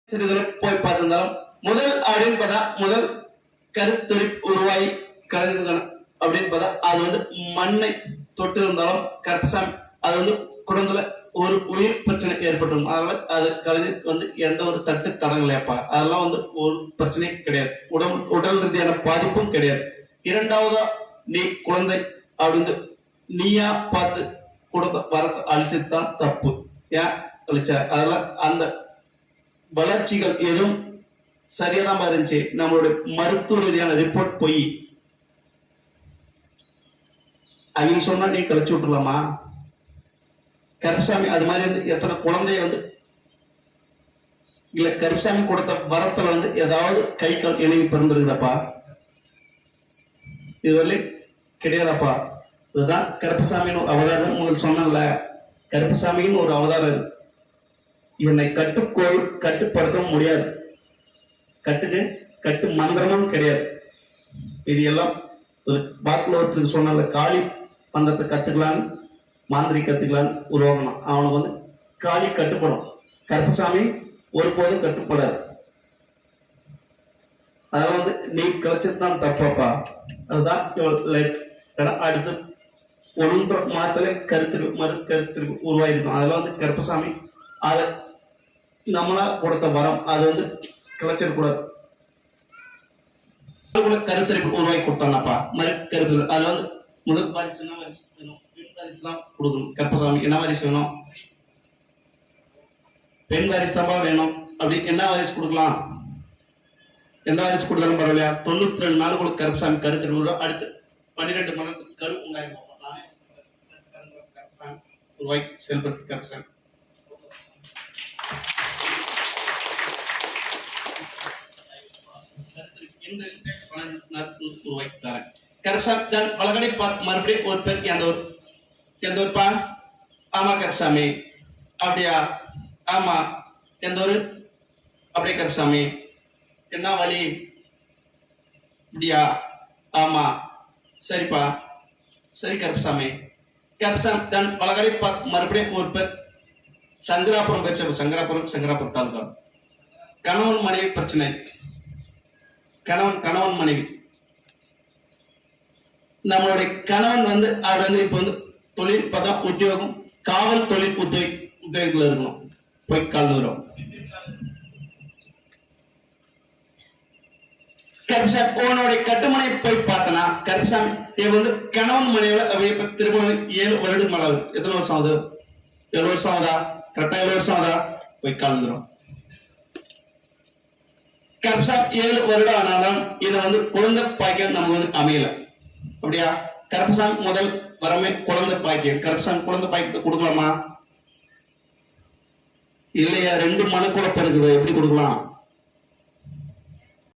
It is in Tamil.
சிறிது போய் பார்த்திருந்தாலும் முதல் அப்படின்னு பார்த்தா முதல் கருத்தறி உருவாய் கலந்து அப்படின்னு பார்த்தா அது வந்து மண்ணை தொட்டு இருந்தாலும் கருப்பசாமி அது வந்து குடும்பத்துல ஒரு உயிர் பிரச்சனை ஏற்பட்டும். அதனால அது கலந்து வந்து எந்த ஒரு தட்டு தடங்களையப்பா அதெல்லாம் வந்து ஒரு பிரச்சனையும் கிடையாது. உடல் ரீதியான பாதிப்பும் கிடையாது. இரண்டாவதா நீ குழந்தை அப்படின்னு நீயா பார்த்து குடும்ப வரத்தை அழிச்சதுதான் தப்பு. ஏன் அழிச்ச அதெல்லாம் அந்த வளர்ச்சிகள் எதுவும் சரியாதான் இருந்துச்சு. நம்மளுடைய மருத்துவ ரீதியான ரிப்போர்ட் போய் அவங்க சொன்னா நீ கழிச்சு விட்டுலாமா? கருப்பசாமி அது மாதிரி வந்து எத்தனை குழந்தைய வந்து இல்ல கருப்பசாமி கொடுத்த வரத்துல வந்து ஏதாவது கை கால் இணைவு பிறந்திருக்குதாப்பா? இதுவரை கிடையாதாப்பா. இதுதான் கருப்பசாமின்னு ஒரு அவதாரம். உங்களுக்கு சொன்னல கருப்பசாமின்னு ஒரு அவதாரம். என்னை கட்டுப்படுத்தவும் முடியாது. கட்டு மந்திரமும் கிடையாது. இது எல்லாம் பாக்குல ஒருத்தருக்கு சொன்ன காளி பந்தத்தை கத்துக்கலான்னு மாந்திரி கத்துக்கலான்னு உருவாக்கணும். அவனுக்கு வந்து காளி கட்டுப்படும். கருப்பசாமி ஒருபோதும் கட்டுப்படாது. அதனால வந்து நீ கழிச்சதுதான் தப்பாப்பா. அதுதான் அடுத்து 1.5 மாதத்துல கருத்திற்கு உருவாயிருக்கும். அதெல்லாம் வந்து கருப்பசாமி அதை நம்மளா கொடுத்த வரம். அது வந்து கிளச்சிடக்கூடாது. கருத்தரிப்பு உருவாக்கி கொடுத்தாங்கப்பா கருத்து. அதுல வந்து முதல் வாரிசு என்ன வாரிசு வேணும்? பெண் வாரிசு தான் கொடுக்கணும். கருப்பசாமி என்ன வாரிசு வேணும்? பெண் வாரிசு தான் வேணும். அப்படி என்ன வாரிசு கொடுக்கலாம்? எந்த வாரிசு கொடுத்தாலும் பரவாயில்லையா? 92 நாளுக்குள்ள கருப்பசாமி கருத்தரிப்பு அடுத்து 12 மணி கரு உண்டாயிருக்கும். நானே கருப்பசாமி உருவாக்கி செயல்பட்டு கருப்பசாமி உருவாக்கி தரேன். கருப்பசாமி பலகடை மறுபடியும் ஒரு பேர் எந்த ஊர்ப்பா? ஆமா கருப்பசாமி. அப்படியா? ஆமா. எந்த ஊரு? அப்படியே கருப்பசாமி. என்ன வழி? அப்படியா? ஆமா. சரிப்பா. சரி கருப்பசாமி. கருப்பசாமி தான் பலகடை மறுபடியும் ஒரு பேர் சங்கராபுரம் பேச்சு. சங்கராபுரம் தாலுகா. கணவன் மனைவி பிரச்சனை. கணவன் மனைவி. நம்மளுடைய கணவன் வந்து அவர் வந்து இப்ப வந்து தொழில் பார்த்தா உத்தியோகம் காவல் தொழில் உத்தியோகத்துல இருக்கணும். போய் கலந்துரும். கருப்பசாமி உன்னுடைய கட்டுமனை போய் பார்த்தனா கருப்பசாமி வந்து கணவன் மனைவியோட திருமணம் 7 வருடம் மேல. எத்தனை வருஷம் ஆகுது? 7 வருஷம் ஆகுதா? கரெக்டா 7 வருஷம் ஆகுதா? போய் கலந்துரும். கருப்பசாமி 7 வருடம் ஆனாலும் இதை வந்து குழந்தை பாக்கியம் நமக்கு வந்து அமையல. அப்படியா? கருப்பசாமி முதல் வரமே குழந்தை பாக்கியம். கருப்பசாமி குழந்தை பாக்கியத்தை கொடுக்கலாமா? இல்லையா? 2 மனக்குழப்பம் இருக்குது. எப்படி கொடுக்கலாம்?